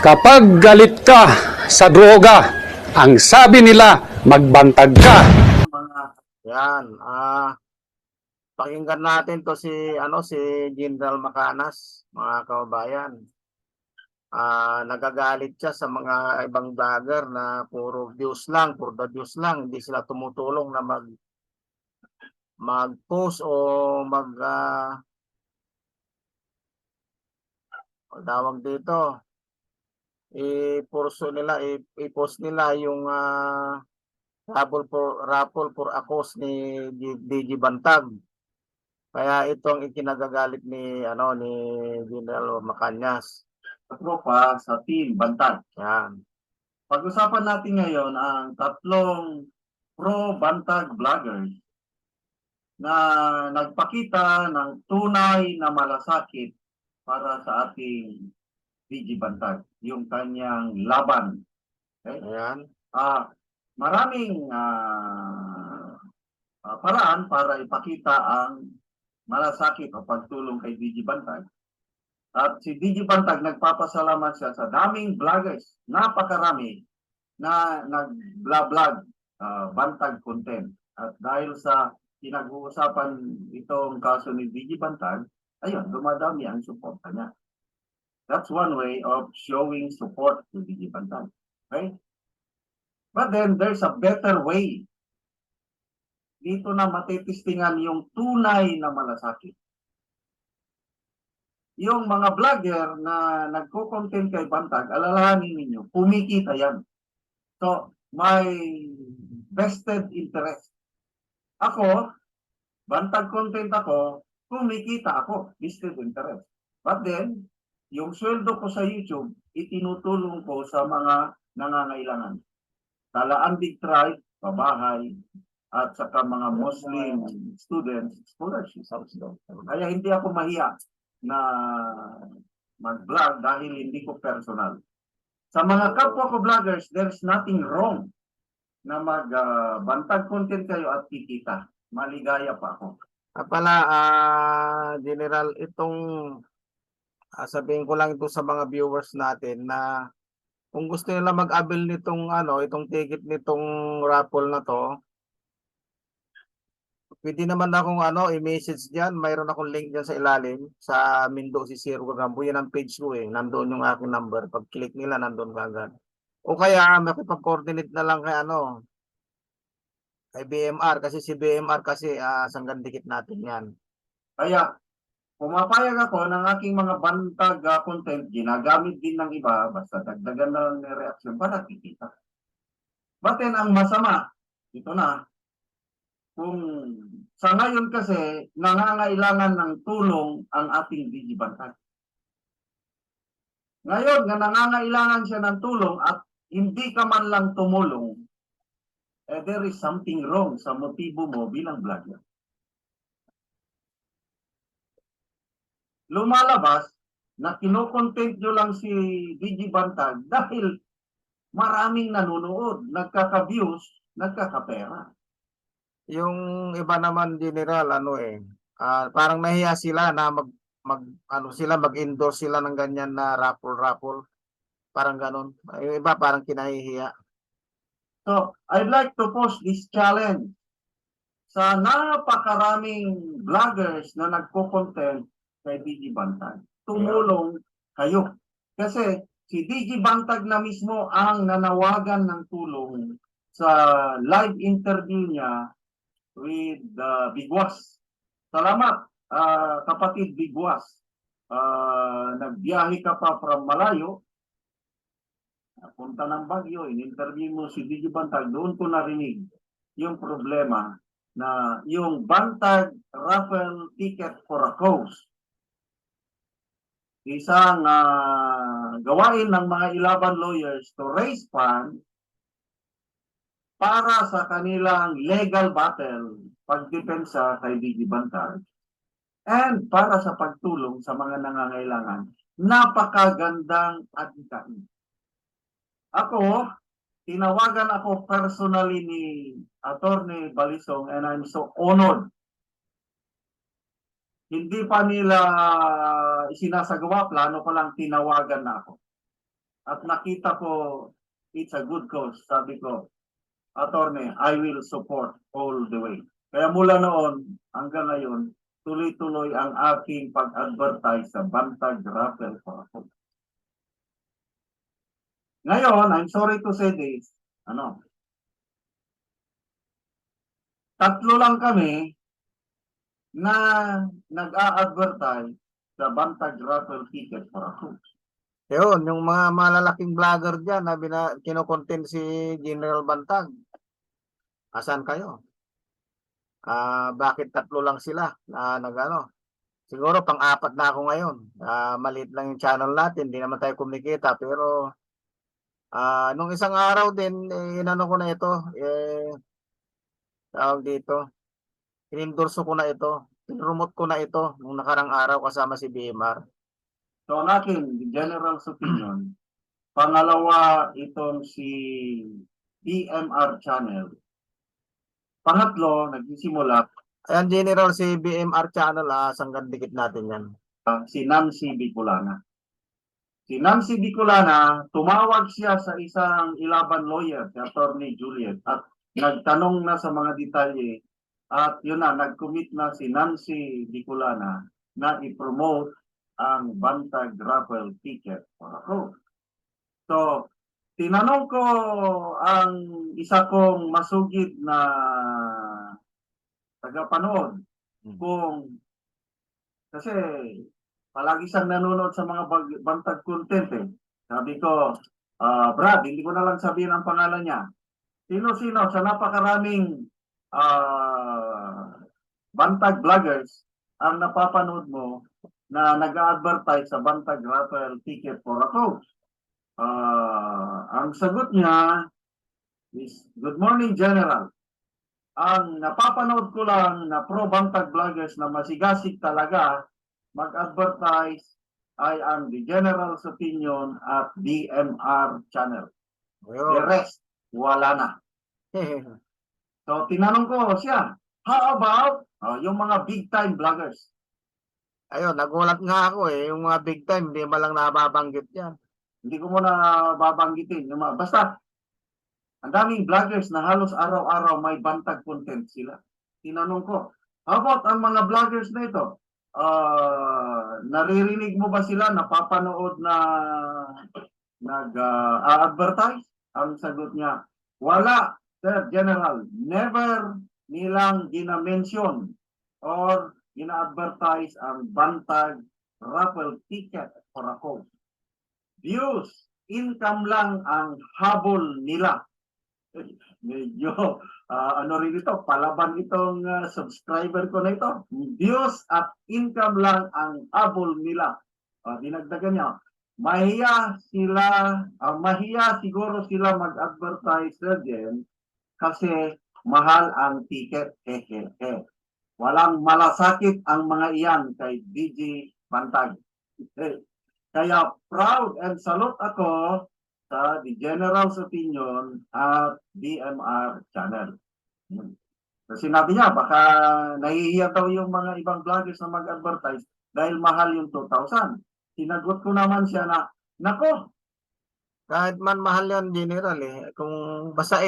Kapag galit ka sa droga, ang sabi nila, magbantag ka. Mga yan, pakinggan natin to si si General Macanas, mga kababayan. Nagagalit siya sa mga ibang vlogger na puro views lang, puro the views lang, hindi sila tumutulong na mag-post o tawag dito, i-post nila yung raffle for a cause ni DG Bantag. Kaya ito ang ikinagagalit ni General Macanas. Tropa sa Team Bantag. Yan. Pag-usapan natin ngayon ang tatlong pro-Bantag vloggers na nagpakita ng tunay na malasakit para sa ating DG Bantag, yung kanyang laban. Okay? Ayan. Maraming paraan para ipakita ang malasakit o pagtulong kay DG Bantag. At si DG Bantag nagpapasalamat siya sa daming vloggers, napakarami na nag-vlog Bantag content. At dahil sa pinag-uusapan itong kaso ni DG Bantag, ayun, dumadami ang suporta niya. That's one way of showing support to DG Bantag. Okay? But then there's a better way. Dito na matitistingan yung tunay na malasakit. Yung mga vlogger na nagko-content kay Bantag, alalahanin ninyo, kumikita yan. So, may vested interest. Ako, Bantag content ako, kumikita ako, vested interest. But then, yung sweldo ko sa YouTube, itinutulong ko sa mga nangangailangan. Talaan Big Tribe, pabahay, at saka mga Muslim students, scholarships. Kaya hindi ako mahiya na mag-vlog dahil hindi ko personal. Sa mga kapwa ko vloggers, there's nothing wrong na mag-bantag content kayo at kikita. Maligaya pa ako. General, itong sabihin ko lang ito sa mga viewers natin na kung gusto nila mag-avail nitong itong ticket nitong raffle na to, pwede naman akong i-message diyan. Mayroon akong link diyan sa ilalim sa Mindo si Sir Gambo. Yan ang page ko eh. Nandoon yung aking number. Pag click nila, nandoon kagad. O kaya makipag-coordinate na lang kay BMR kasi si BMR kasi sanggandikit natin yan. Kaya pumapayag ako ng aking mga bantag content, ginagamit din ng iba, basta dagdagan ng reaction para kikita. But then ang masama, ito na, kung sa ngayon kasi nangangailangan ng tulong ang ating DG Bantag. Ngayon na nangangailangan siya ng tulong at hindi ka man lang tumulong, there is something wrong sa motibo mo bilang vlogger. Lumalabas na kinokontent nyo lang si DG Bantag dahil maraming nanonood, nagkaka-views, nagkakapera. Yung iba naman, General, parang nahiya sila na mag-endorse sila ng ganyan na raffle. Parang ganun. Yung iba parang kinahihiya. So, I'd like to post this challenge sa napakaraming vloggers na nagko-content kay DG Bantag. Tumulong kayo. Kasi si DG Bantag na mismo ang nanawagan ng tulong sa live interview niya with Bigwas. Salamat, kapatid Bigwas. Nagbiyahe ka pa from malayo, punta ng Baguio, in-interview mo si DG Bantag, doon ko narinig yung problema na yung Bantag raffle ticket for a cause. Isang gawain ng mga Ilaban lawyers to raise funds para sa kanilang legal battle, pagdepensa kay DG Bantag, and para sa pagtulong sa mga nangangailangan. Napakagandang adhikain. Tinawagan ako personally ni Attorney Balisong and I'm so honored. Hindi pa nila isinasagawa, plano pa lang, tinawagan na ako. at nakita ko it's a good cause, sabi ko, attorney, I will support all the way. Kaya mula noon hanggang ngayon, tuloy-tuloy ang aking pag-advertise sa Bantag Raffle for ako. Ngayon, I'm sorry to say this, tatlo lang kami na nag-a-advertise sa Bantag Raffle ticket for ako. Yun, yung mga malalaking vlogger dyan na kinokontent si General Bantag. Asan kayo? Bakit tatlo lang sila na nagano? Siguro pang-apat na ako ngayon. Maliit lang yung channel natin, hindi naman tayo kumikita. Pero nung isang araw din, inano ko na ito, tawag dito, inendorso ko na ito, pinromote ko na ito nung nakarang araw kasama si BMR. So, ang aking general opinion, pangalawa itong si BMR channel. Pangatlo, nagsisimula Ayan, General, si BMR channel, sanggan dikit natin yan. si Nancy Bicolana. Si Nancy Bicolana, tumawag siya sa isang ilaban lawyer, si Attorney Juliet, at nagtanong na sa mga detalye at yun na, nag-commit na si Nancy Bicolana na i-promote ang Bantag Raffle ticket for ako. So, tinanong ko ang isa kong masugid na tagapanood kung kasi palagi siyang nanonood sa mga bantag content eh. Sabi ko, Brad, hindi ko na lang sabihin ang pangalan niya. Sino-sino sa napakaraming bantag vloggers ang napapanood mo na nag-a-advertise sa Bantag Raffle ticket for ako? Ang sagot niya is, Good morning, General. Ang napapanood ko lang na pro-bantag vloggers na masigasig talaga mag-advertise ay ang The General's Opinion at BMR channel. The rest, wala na. So, tinanong ko siya, how about yung mga big-time vloggers? Ayun, nagulat nga ako yung mga big time, hindi malang nababanggit yan. Hindi ko muna babanggitin. Basta, ang daming vloggers na halos araw-araw may bantag content sila. Tinanong ko, how about ang mga vloggers na ito? Naririnig mo ba sila? Napapanood na nag-advertise? Ang sagot niya, wala, Sir General. Never nilang gina-mention or gina-advertise ang Bantag Raffle ticket for ako. Views, income lang ang habol nila. Medyo rin ito, palaban itong subscriber ko na ito. Views at income lang ang habol nila. Dinagdagan niya, mahiya siguro sila mag-advertise din kasi mahal ang ticket. Walang malasakit ang mga iyan kay DJ Bantag. Kaya proud and salute ako sa The General's Opinion at BMR channel. So, sinabi niya, baka nahihiya daw yung mga ibang vloggers na mag-advertise dahil mahal yung 2,000. Sinagot ko naman siya na, nako, Kahit man mahal yan, General, kung basta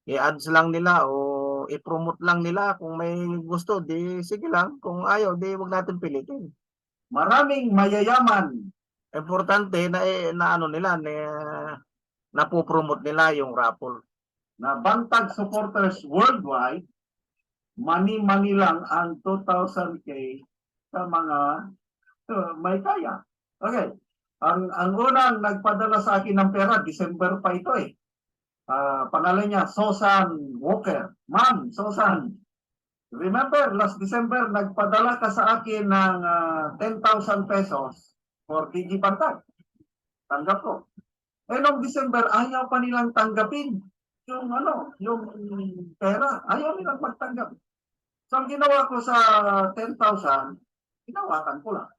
i-ads lang nila o i-promote lang nila, kung may gusto, di sige lang. Kung ayaw, di wag natin pilitin. maraming mayayaman Importante na ano nila, napopromote nila yung raffle. na Bantag supporters worldwide, money lang ang 2,000K sa mga may kaya. Okay. Ang unang nagpadala sa akin ng pera, December pa ito eh. Pangalan niya, Susan Walker. Ma'am, Susan, remember, last December, nagpadala ka sa akin ng 10,000 pesos for DG Bantag. Tanggap ko. Noong December, ayaw pa nilang tanggapin yung pera. Ayaw nilang magtanggap. So, ang ginawa ko sa 10,000, ginawakan ko lang.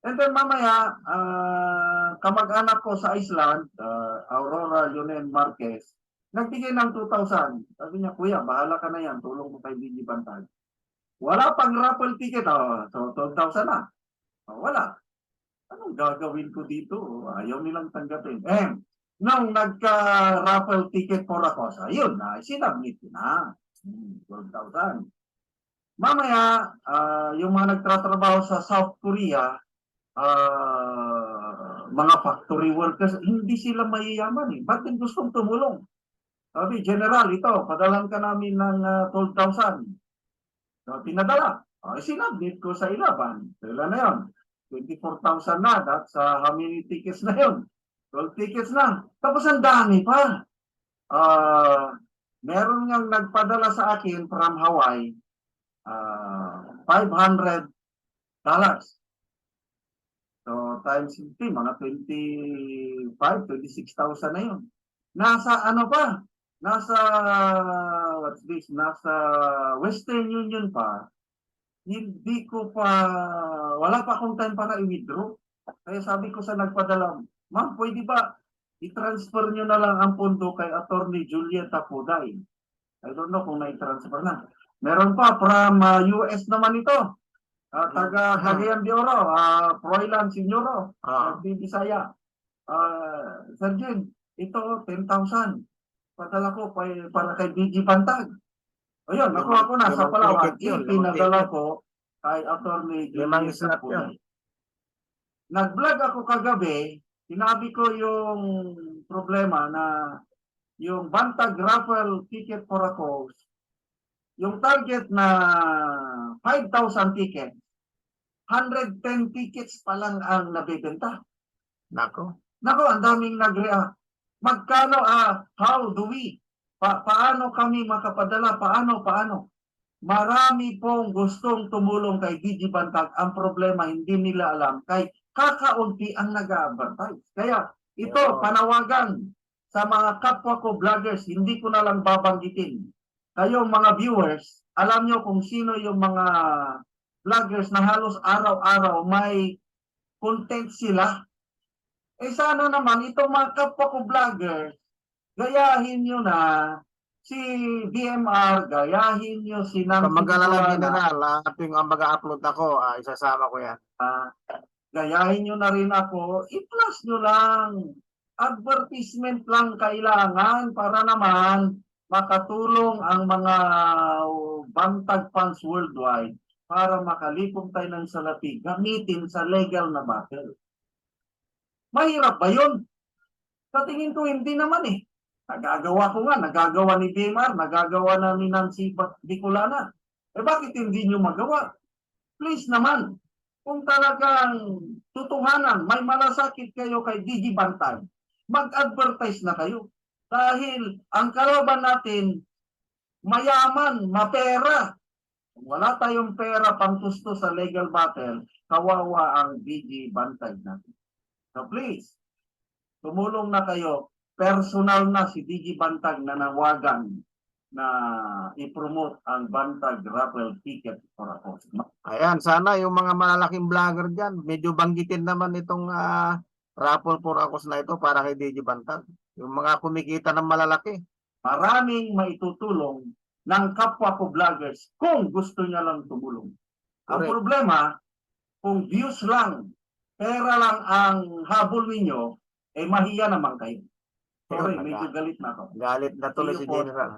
And then mamaya, kamag-anak ko sa Iceland, Aurora Leonel Marquez, nagbigay ng 2,000. Sabi niya, kuya, bahala ka na yan. Tulong mo kay DG Bantag. Wala pang raffle ticket. So, 12,000 na. Wala. Anong gagawin ko dito? Ayaw nilang tanggapin. Nung nagka-raffle ticket for ako, ayun na, sinabmit ko na. 12,000. Mamaya, yung mga nagtatrabaho sa South Korea, mga factory workers, hindi sila mayayaman eh. Ba't din gustong tumulong? Sabi, General, ito, padalan ka namin ng 12,000. So, pinadala. Sinabit ko sa ilaban. Kailan na yun? 24,000 na. That's how many tickets na yun? 12 tickets na. Tapos ang dami pa. Meron ngang nagpadala sa akin from Hawaii, $500. So, times 50, mga 26,000 na yun. Nasa ano pa? Nasa, what's this? Nasa Western Union pa. Hindi ko pa, wala pa akong time para i-withdraw. Kaya sabi ko sa nagpadala, ma'am, pwede ba i-transfer nyo na lang ang pondo kay Attorney Julieta Puday? I don't know kung na-transfer na. Meron pa, from US naman ito. Taga Cagayan de Oro, Froilan Signoro, Bisaya. Sergeant, ito 10,000. Padala ko para kay DG Bantag. Ayun, ako na sa Palawan. Pinadala ko kay Attorney Julieta Puday. Nag-vlog ako kagabi, sinabi ko yung problema na yung Bantag raffle ticket for a cause, yung target na 5,000 tickets, 110 tickets pa lang ang nabibenta. Nako. Ang daming nag-react. Magkano, how do we? Paano kami makapadala? Paano? Marami pong gustong tumulong kay DG Bantag. Ang problema, hindi nila alam. Kay kakaunti ang nag-a-advertise. Kaya ito, panawagan sa mga kapwa ko vloggers, hindi ko na lang babanggitin. Kayong mga viewers, alam nyo kung sino yung mga vloggers na halos araw-araw may content sila. Sana naman, itong mga kapwa ko vloggers, gayahin nyo na si BMR, gayahin nyo si Nancy Mag-alala General, ating mag-upload ako, isasama ko yan. Gayahin nyo na rin ako, i-plus nyo lang. Advertisement lang kailangan para naman makatulong ang mga Bantag fans worldwide para makalipong tayo ng salapi, gamitin sa legal na battle. Mahirap ba yun? Sa tingin ko hindi naman eh. Nagagawa ni BMR, nagagawa na ni Nancy Bicolana. Bakit hindi nyo magawa? Please naman, kung talagang tutuhanan, may malasakit kayo kay DG Bantag, mag-advertise na kayo. Dahil ang kalaban natin, mayaman, mapera. Kung wala tayong pera pangtusto sa legal battle, kawawa ang DG Bantag natin. So please, tumulong na kayo. Personal na si DG Bantag na nawagan na i-promote ang Bantag raffle ticket for a cause. Ayan, sana yung mga malalaking vlogger dyan, medyo banggitin naman itong raffle for a cause na ito para kay DG Bantag. Yung mga kumikita ng malalaki. Maraming maitutulong ng kapwa ko vloggers kung gusto niya lang tumulong. Ang problema, kung views lang, pera lang ang habol ninyo, mahiya naman kayo. Sorry, medyo galit na ako. Galit na tuloy si General.